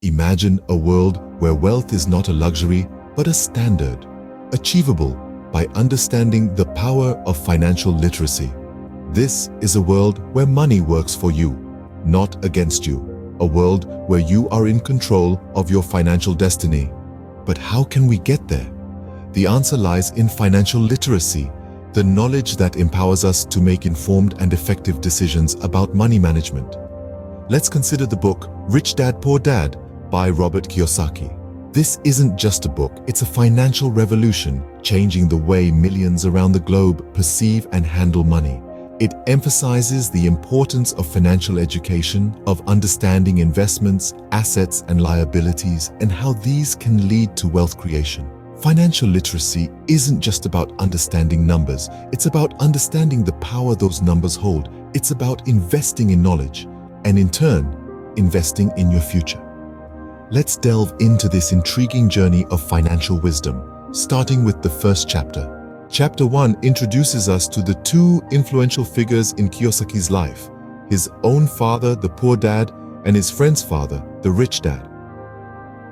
Imagine a world where wealth is not a luxury, but a standard, achievable by understanding the power of financial literacy. This is a world where money works for you, not against you. A world where you are in control of your financial destiny. But how can we get there? The answer lies in financial literacy, the knowledge that empowers us to make informed and effective decisions about money management. Let's consider the book Rich Dad, Poor Dad by Robert Kiyosaki. This isn't just a book, it's a financial revolution, changing the way millions around the globe perceive and handle money. It emphasizes the importance of financial education, of understanding investments, assets, and liabilities, and how these can lead to wealth creation. Financial literacy isn't just about understanding numbers, it's about understanding the power those numbers hold. It's about investing in knowledge, and in turn, investing in your future. Let's delve into this intriguing journey of financial wisdom, starting with the first chapter. Chapter 1 introduces us to the two influential figures in Kiyosaki's life, his own father, the poor dad, and his friend's father, the rich dad.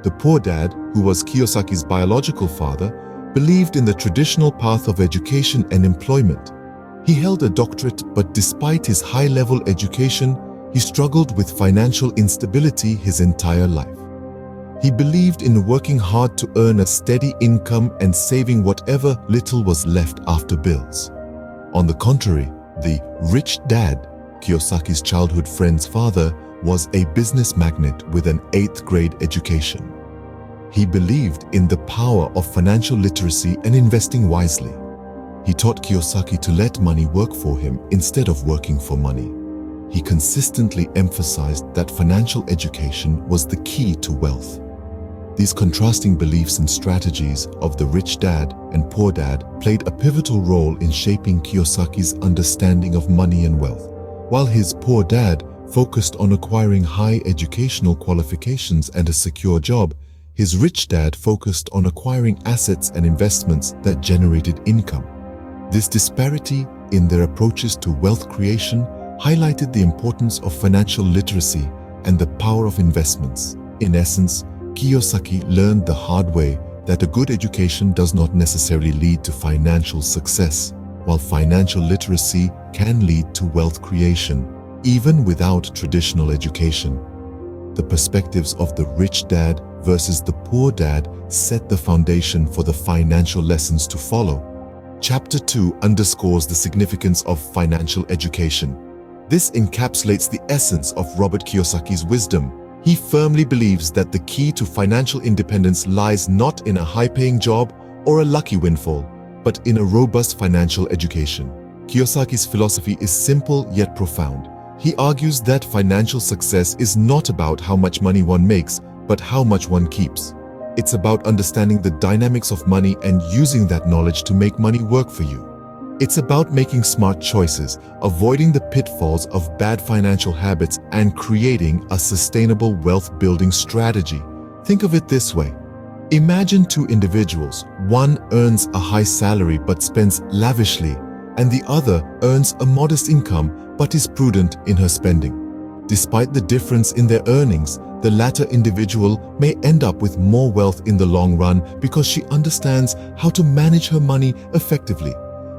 The poor dad, who was Kiyosaki's biological father, believed in the traditional path of education and employment. He held a doctorate, but despite his high-level education, he struggled with financial instability his entire life. He believed in working hard to earn a steady income and saving whatever little was left after bills. On the contrary, the rich dad, Kiyosaki's childhood friend's father, was a business magnate with an 8th grade education. He believed in the power of financial literacy and investing wisely. He taught Kiyosaki to let money work for him instead of working for money. He consistently emphasized that financial education was the key to wealth. These contrasting beliefs and strategies of the rich dad and poor dad played a pivotal role in shaping Kiyosaki's understanding of money and wealth. While his poor dad focused on acquiring high educational qualifications and a secure job, his rich dad focused on acquiring assets and investments that generated income. This disparity in their approaches to wealth creation highlighted the importance of financial literacy and the power of investments. In essence, Kiyosaki learned the hard way that a good education does not necessarily lead to financial success, while financial literacy can lead to wealth creation, even without traditional education. The perspectives of the rich dad versus the poor dad set the foundation for the financial lessons to follow. Chapter 2 underscores the significance of financial education. This encapsulates the essence of Robert Kiyosaki's wisdom. He firmly believes that the key to financial independence lies not in a high-paying job or a lucky windfall, but in a robust financial education. Kiyosaki's philosophy is simple yet profound. He argues that financial success is not about how much money one makes, but how much one keeps. It's about understanding the dynamics of money and using that knowledge to make money work for you. It's about making smart choices, avoiding the pitfalls of bad financial habits, and creating a sustainable wealth-building strategy. Think of it this way. Imagine two individuals. One earns a high salary but spends lavishly, and the other earns a modest income but is prudent in her spending. Despite the difference in their earnings, the latter individual may end up with more wealth in the long run because she understands how to manage her money effectively.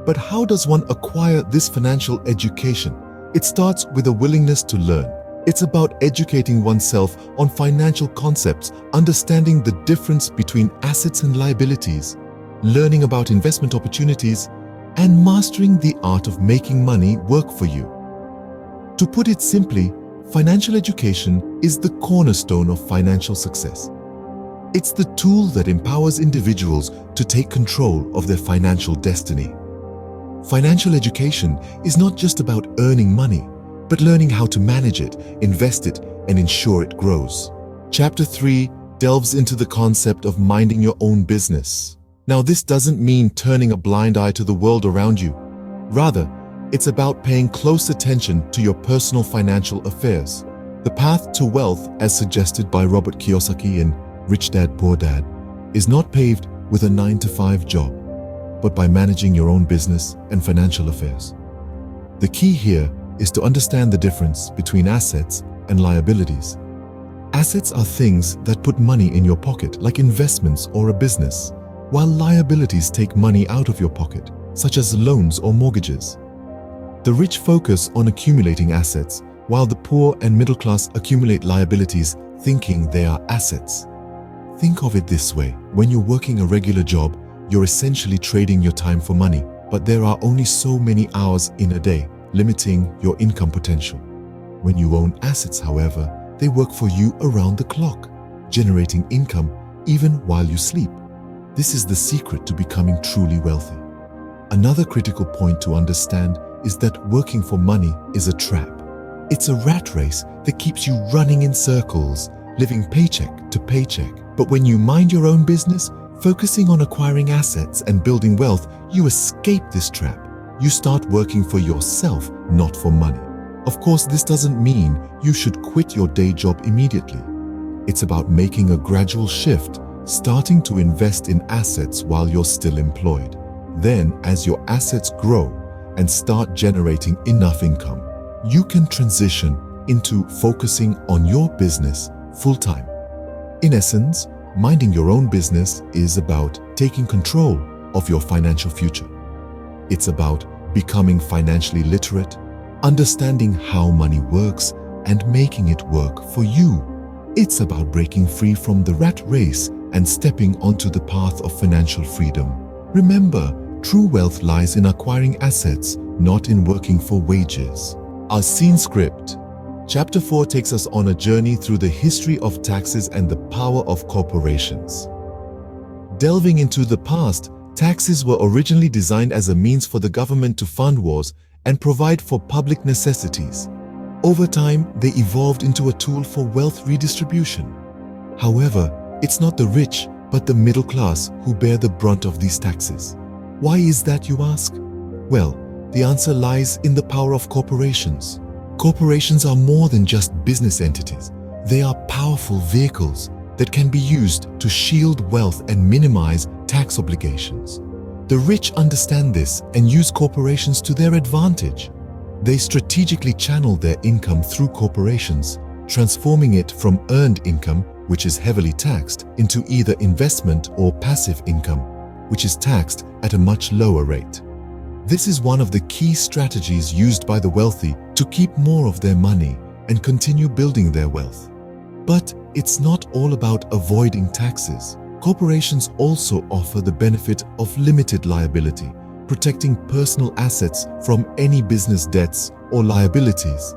But how does one acquire this financial education? It starts with a willingness to learn. It's about educating oneself on financial concepts, understanding the difference between assets and liabilities, learning about investment opportunities, and mastering the art of making money work for you. To put it simply, financial education is the cornerstone of financial success. It's the tool that empowers individuals to take control of their financial destiny. Financial education is not just about earning money, but learning how to manage it, invest it, and ensure it grows. Chapter 3 delves into the concept of minding your own business. Now, this doesn't mean turning a blind eye to the world around you. Rather, it's about paying close attention to your personal financial affairs. The path to wealth, as suggested by Robert Kiyosaki in Rich Dad, Poor Dad, is not paved with a 9-to-5 job, but by managing your own business and financial affairs. The key here is to understand the difference between assets and liabilities. Assets are things that put money in your pocket, like investments or a business, while liabilities take money out of your pocket, such as loans or mortgages. The rich focus on accumulating assets, while the poor and middle class accumulate liabilities, thinking they are assets. Think of it this way: when you're working a regular job, you're essentially trading your time for money, but there are only so many hours in a day, limiting your income potential. When you own assets, however, they work for you around the clock, generating income even while you sleep. This is the secret to becoming truly wealthy. Another critical point to understand is that working for money is a trap. It's a rat race that keeps you running in circles, living paycheck to paycheck. But when you mind your own business, focusing on acquiring assets and building wealth, you escape this trap. You start working for yourself, not for money. Of course, this doesn't mean you should quit your day job immediately. It's about making a gradual shift, starting to invest in assets while you're still employed. Then, as your assets grow and start generating enough income, you can transition into focusing on your business full-time. In essence, minding your own business is about taking control of your financial future. It's about becoming financially literate, understanding how money works, and making it work for you. It's about breaking free from the rat race and stepping onto the path of financial freedom. Remember, true wealth lies in acquiring assets, not in working for wages. Our scene script. Chapter 4 takes us on a journey through the history of taxes and the power of corporations. Delving into the past, taxes were originally designed as a means for the government to fund wars and provide for public necessities. Over time, they evolved into a tool for wealth redistribution. However, it's not the rich, but the middle class who bear the brunt of these taxes. Why is that, you ask? Well, the answer lies in the power of corporations. Corporations are more than just business entities. They are powerful vehicles that can be used to shield wealth and minimize tax obligations. The rich understand this and use corporations to their advantage. They strategically channel their income through corporations, transforming it from earned income, which is heavily taxed, into either investment or passive income, which is taxed at a much lower rate. This is one of the key strategies used by the wealthy to keep more of their money and continue building their wealth. But it's not all about avoiding taxes. Corporations also offer the benefit of limited liability, protecting personal assets from any business debts or liabilities.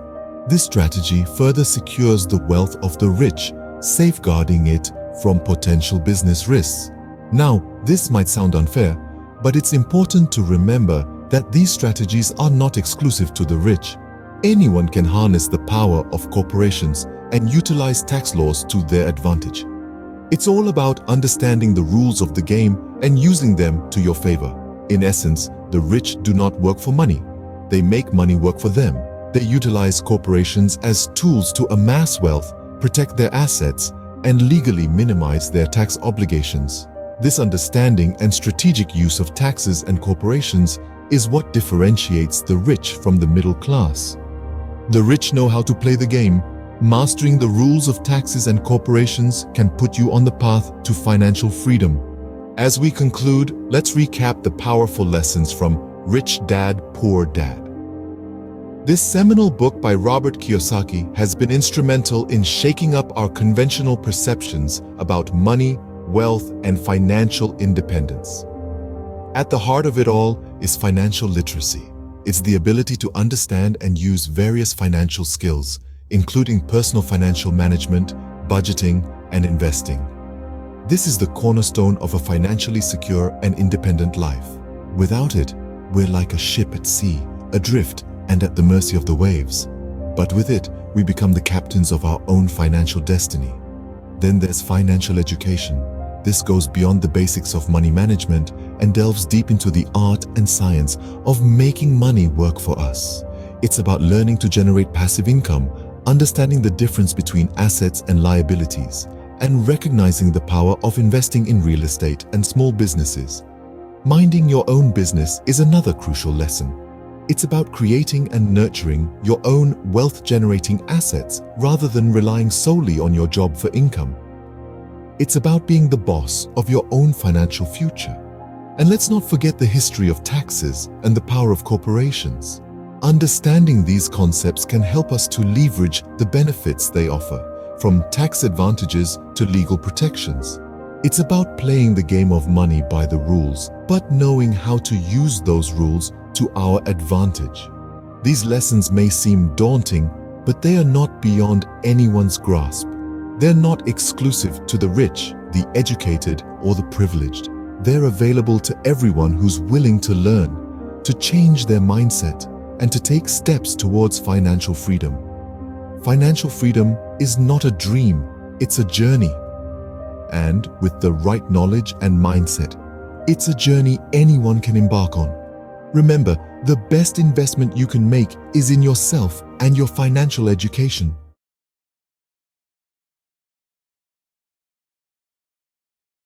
This strategy further secures the wealth of the rich, safeguarding it from potential business risks. Now, this might sound unfair, but it's important to remember that these strategies are not exclusive to the rich. Anyone can harness the power of corporations and utilize tax laws to their advantage. It's all about understanding the rules of the game and using them to your favor. In essence, the rich do not work for money. They make money work for them. They utilize corporations as tools to amass wealth, protect their assets, and legally minimize their tax obligations. This understanding and strategic use of taxes and corporations is what differentiates the rich from the middle class. The rich know how to play the game. Mastering the rules of taxes and corporations can put you on the path to financial freedom. As we conclude, let's recap the powerful lessons from Rich Dad, Poor Dad. This seminal book by Robert Kiyosaki has been instrumental in shaking up our conventional perceptions about money, wealth, and financial independence. At the heart of it all is financial literacy. It's the ability to understand and use various financial skills, including personal financial management, budgeting, and investing. This is the cornerstone of a financially secure and independent life. Without it, we're like a ship at sea, adrift and at the mercy of the waves. But with it, we become the captains of our own financial destiny. Then there's financial education. This goes beyond the basics of money management and delves deep into the art and science of making money work for us. It's about learning to generate passive income, understanding the difference between assets and liabilities, and recognizing the power of investing in real estate and small businesses. Minding your own business is another crucial lesson. It's about creating and nurturing your own wealth-generating assets rather than relying solely on your job for income. It's about being the boss of your own financial future. And let's not forget the history of taxes and the power of corporations. Understanding these concepts can help us to leverage the benefits they offer, from tax advantages to legal protections. It's about playing the game of money by the rules, but knowing how to use those rules to our advantage. These lessons may seem daunting, but they are not beyond anyone's grasp. They're not exclusive to the rich, the educated, or the privileged. They're available to everyone who's willing to learn, to change their mindset, and to take steps towards financial freedom. Financial freedom is not a dream, it's a journey. And with the right knowledge and mindset, it's a journey anyone can embark on. Remember, the best investment you can make is in yourself and your financial education.